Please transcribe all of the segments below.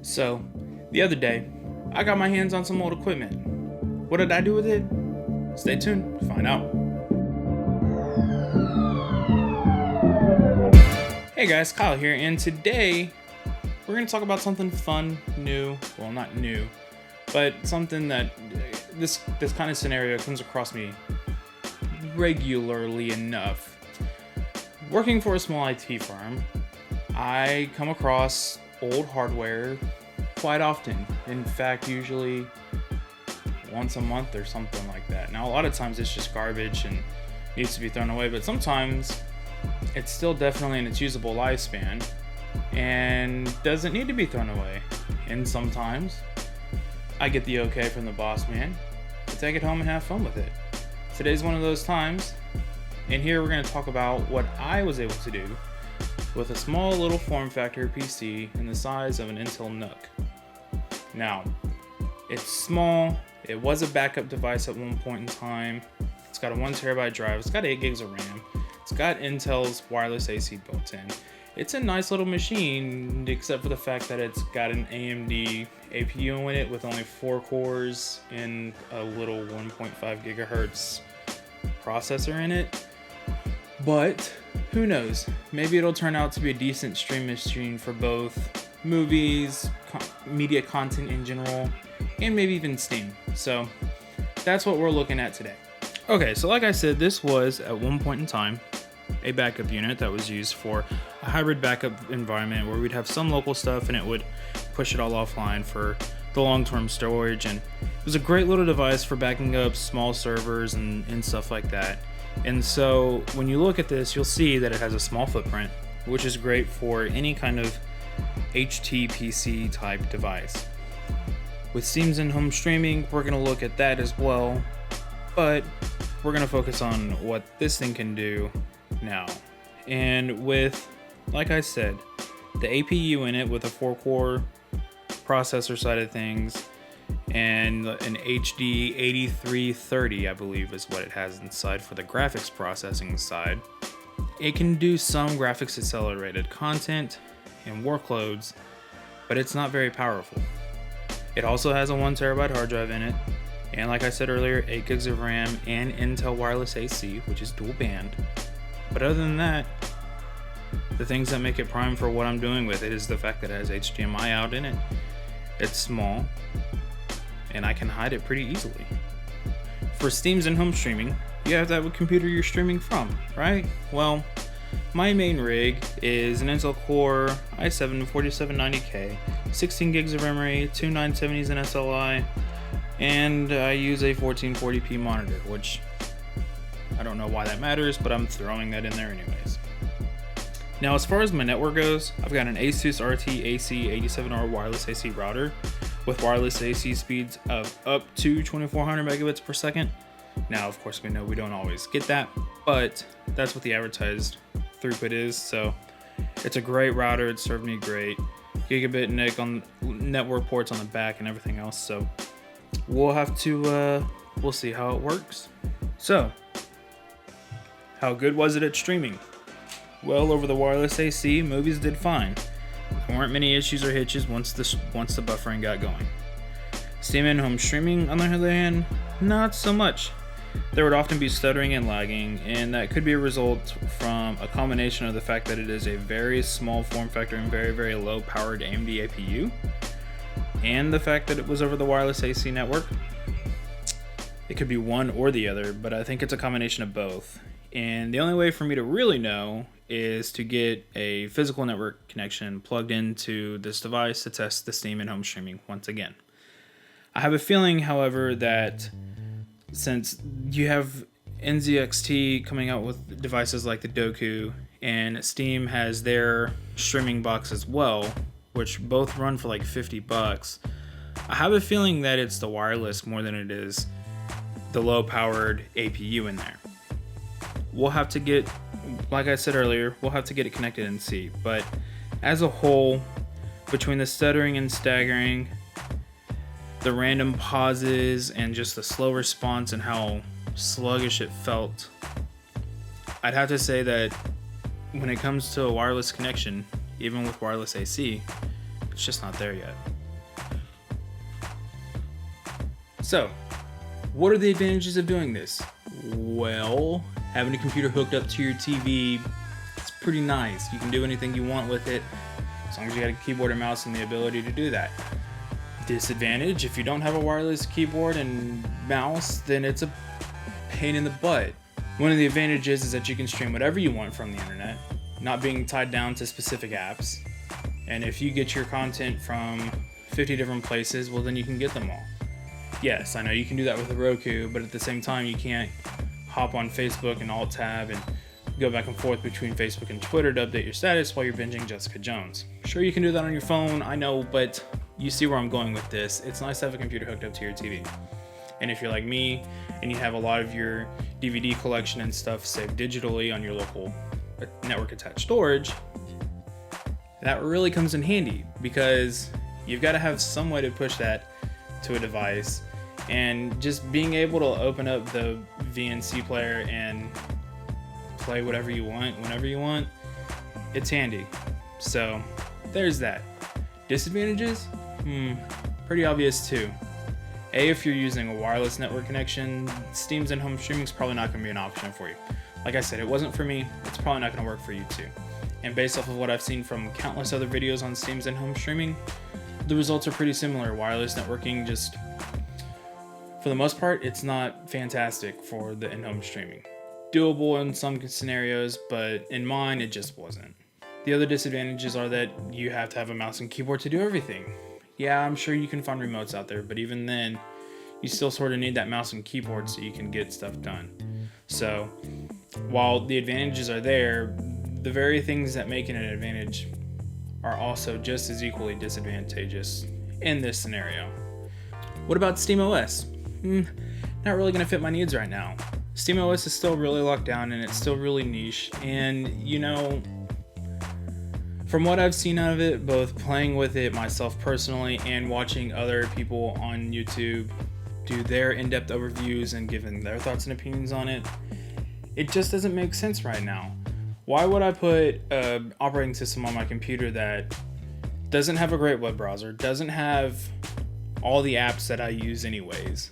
So, the other day, I got my hands on some old equipment. What did I do with it? Stay tuned to find out. Hey guys, Kyle here, and today we're going to talk about something fun, new, well, not new, but something that this kind of scenario comes across me regularly enough. Working for a small IT firm, I come across old hardware quite often. In fact, usually once a month or something like that. Now, a lot of times it's just garbage and needs to be thrown away, but sometimes it's still definitely in its usable lifespan and doesn't need to be thrown away. And sometimes I get the okay from the boss man to take it home and have fun with it. Today's one of those times, and here we're going to talk about what I was able to do with a small little form factor PC in the size of an Intel NUC. Now, it's small. It was a backup device at one point in time. It's got a 1TB drive. It's got 8 gigs of RAM. It's got Intel's wireless AC built in. It's a nice little machine, except for the fact that it's got an AMD APU in it with only 4 cores and a little 1.5 gigahertz processor in it. But who knows? Maybe it'll turn out to be a decent stream machine for both movies, media content in general, and maybe even Steam. So that's what we're looking at today. Okay, so like I said, this was at one point in time a backup unit that was used for a hybrid backup environment where we'd have some local stuff and it would push it all offline for the long-term storage. And it was a great little device for backing up small servers and stuff like that. And so when you look at this, you'll see that it has a small footprint, which is great for any kind of HTPC type device. With Steam's in-home streaming, we're going to look at that as well, but we're going to focus on what this thing can do now. And with, like I said, the APU in it with a 4-core processor side of things, and an HD 8330, I believe is what it has inside for the graphics processing side. It can do some graphics accelerated content and workloads, but it's not very powerful. It also has a 1TB hard drive in it, and like I said earlier, 8 gigs of RAM and Intel wireless AC, which is dual band. But other than that, the things that make it prime for what I'm doing with it is the fact that it has HDMI out in it. It's small, and I can hide it pretty easily. For Steam's in-home streaming, you have to have a computer you're streaming from, right? Well, my main rig is an Intel Core i7-4790K, 16 gigs of memory, 2 970s in SLI, and I use a 1440p monitor, which I don't know why that matters, but I'm throwing that in there anyways. Now, as far as my network goes, I've got an Asus RT AC87R wireless AC router with wireless AC speeds of up to 2400 megabits per second. Now, of course, we know we don't always get that, but that's what the advertised throughput is. So it's a great router. It served me great. Gigabit NIC on network ports on the back and everything else. So we'll have to, we'll see how it works. So how good was it at streaming? Well, over the wireless AC, movies did fine. There weren't many issues or hitches once the buffering got going. Steam in-home streaming, on the other hand, not so much. There would often be stuttering and lagging, and that could be a result from a combination of the fact that it is a very small form factor and very, very low powered AMD APU, and the fact that it was over the wireless AC network. It could be one or the other, but I think it's a combination of both. And the only way for me to really know is to get a physical network connection plugged into this device to test the Steam in-home streaming once again. I have a feeling, however, that since you have NZXT coming out with devices like the Doku, and Steam has their streaming box as well, which both run for like $50, I have a feeling that it's the wireless more than it is the low-powered APU in there. We'll have to get, like I said earlier, we'll have to get it connected and see. But as a whole, between the stuttering and staggering, the random pauses, and just the slow response and how sluggish it felt, I'd have to say that when it comes to a wireless connection, even with wireless AC, it's just not there yet. So, what are the advantages of doing this? Well, having a computer hooked up to your TV, it's pretty nice. You can do anything you want with it, as long as you got a keyboard and mouse and the ability to do that. Disadvantage, if you don't have a wireless keyboard and mouse, then it's a pain in the butt. One of the advantages is that you can stream whatever you want from the internet, not being tied down to specific apps. And if you get your content from 50 different places, well, then you can get them all. Yes, I know you can do that with a Roku, but at the same time, you can't hop on Facebook and alt tab and go back and forth between Facebook and Twitter to update your status while you're binging Jessica Jones. Sure, you can do that on your phone, I know, but you see where I'm going with this. It's nice to have a computer hooked up to your TV. And if you're like me and you have a lot of your DVD collection and stuff saved digitally on your local network attached storage, that really comes in handy because you've got to have some way to push that to a device. And just being able to open up the VNC player and play whatever you want, whenever you want, it's handy. So there's that. Disadvantages? Pretty obvious too. If you're using a wireless network connection, Steam's in-home streaming is probably not going to be an option for you. Like I said, it wasn't for me. It's probably not going to work for you too. And based off of what I've seen from countless other videos on Steam's in-home streaming, the results are pretty similar. Wireless networking just, for the most part, it's not fantastic for the in-home streaming. Doable in some scenarios, but in mine, it just wasn't. The other disadvantages are that you have to have a mouse and keyboard to do everything. Yeah, I'm sure you can find remotes out there, but even then, you still sort of need that mouse and keyboard so you can get stuff done. So, while the advantages are there, the very things that make it an advantage are also just as equally disadvantageous in this scenario. What about SteamOS? Not really going to fit my needs right now. SteamOS is still really locked down and it's still really niche, and you know, from what I've seen out of it, both playing with it myself personally and watching other people on YouTube do their in-depth overviews and giving their thoughts and opinions on it, it just doesn't make sense right now. Why would I put an operating system on my computer that doesn't have a great web browser, doesn't have all the apps that I use anyways,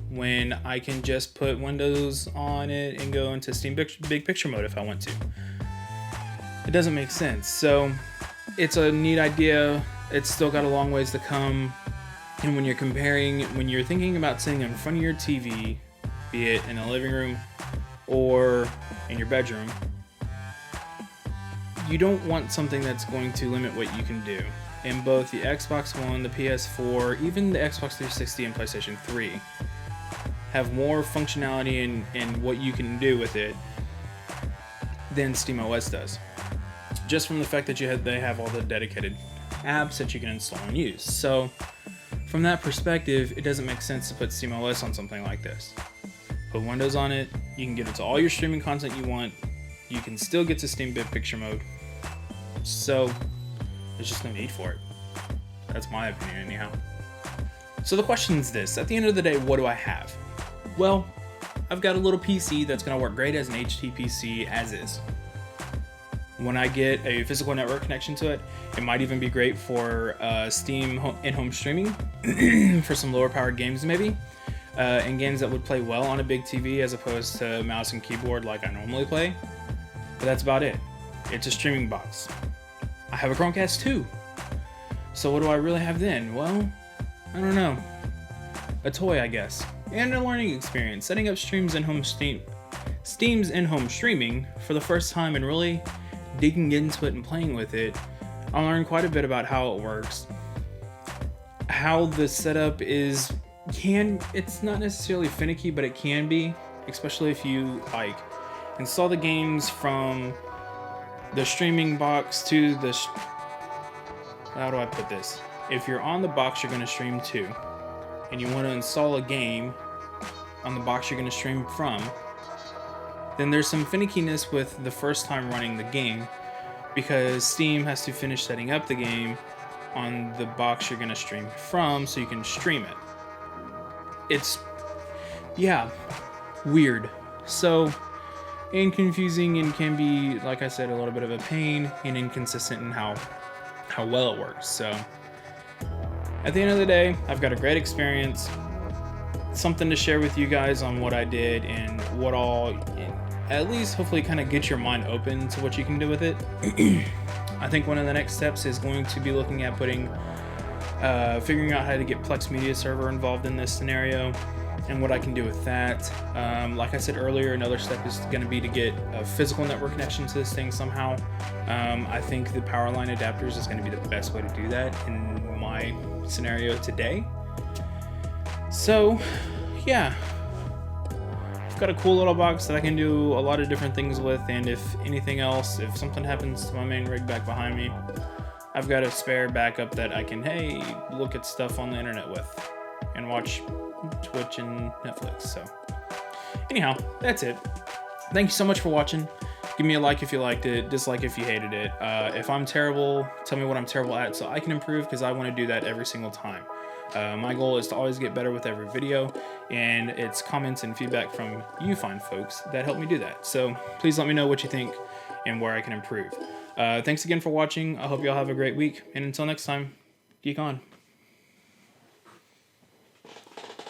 when I can just put Windows on it and go into Steam Big Picture mode if I want to? It doesn't make sense. So it's a neat idea. It's still got a long ways to come. And when you're thinking about sitting in front of your TV, be it in a living room or in your bedroom, you don't want something that's going to limit what you can do. In both the Xbox One, the PS4, even the Xbox 360 and PlayStation 3 have more functionality in what you can do with it than SteamOS does. Just from the fact that they have all the dedicated apps that you can install and use. So from that perspective, it doesn't make sense to put SteamOS on something like this. Put Windows on it, you can get it to all your streaming content you want, you can still get to Steam Big Picture mode, so there's just no need for it. That's my opinion anyhow. So the question is this: at the end of the day, what do I have? Well, I've got a little PC that's going to work great as an HTPC as is. When I get a physical network connection to it, it might even be great for Steam in-home streaming for some lower powered games maybe, and games that would play well on a big TV as opposed to mouse and keyboard like I normally play. But that's about it. It's a streaming box. I have a Chromecast too. So what do I really have then? Well, I don't know. A toy, I guess. And a learning experience. Setting up Steam's in-home streaming for the first time and really digging into it and playing with it, I learned quite a bit about how it works. How the setup it's not necessarily finicky, but it can be, especially if you install the games from the streaming box to how do I put this? If you're on the box you're going to stream to, and you want to install a game on the box you're going to stream from, then there's some finickiness with the first time running the game, because Steam has to finish setting up the game on the box you're going to stream from so you can stream it. It's, weird. So, and confusing, and can be, like I said, a little bit of a pain and inconsistent in how well it works. So, at the end of the day, I've got a great experience. something to share with you guys on what I did and what all, and at least hopefully kind of get your mind open to what you can do with it. I think one of the next steps is going to be looking at figuring out how to get Plex Media Server involved in this scenario and what I can do with that. Like I said earlier, another step is going to be to get a physical network connection to this thing somehow. I think the power line adapters is going to be the best way to do that in my scenario today. So yeah, I've got a cool little box that I can do a lot of different things with, and if anything else, if something happens to my main rig back behind me, I've got a spare backup that I can, hey, look at stuff on the internet with and watch Twitch and Netflix. So anyhow, that's it. Thank you so much for watching. Give me a like if you liked it, dislike if you hated it. If I'm terrible, tell me what I'm terrible at so I can improve, because I want to do that every single time. My goal is to always get better with every video, and it's comments and feedback from you fine folks that help me do that. So please let me know what you think and where I can improve. Thanks again for watching. I hope you all have a great week, and until next time, geek on.